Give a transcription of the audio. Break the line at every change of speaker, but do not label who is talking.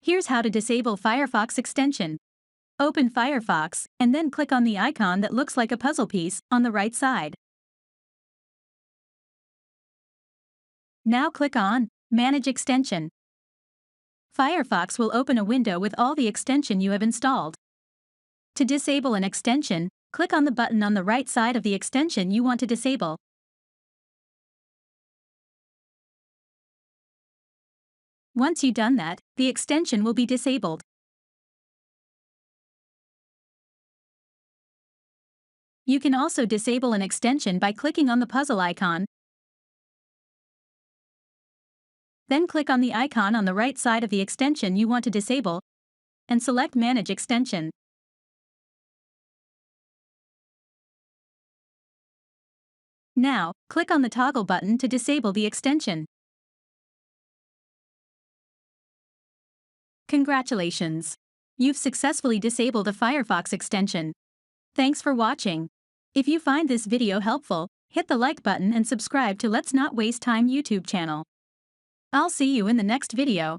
Here's how to disable Firefox extension. Open Firefox, and then click on the icon that looks like a puzzle piece on the right side. Now click on Manage Extension. Firefox will open a window with all the extension you have installed. To disable an extension, click on the button on the right side of the extension you want to disable. Once you've done that, the extension will be disabled. You can also disable an extension by clicking on the puzzle icon. Then click on the icon on the right side of the extension you want to disable and select Manage Extension. Now, click on the toggle button to disable the extension. Congratulations! You've successfully disabled a Firefox extension. Thanks for watching. If you find this video helpful, hit the like button and subscribe to Let's Not Waste Time YouTube channel. I'll see you in the next video.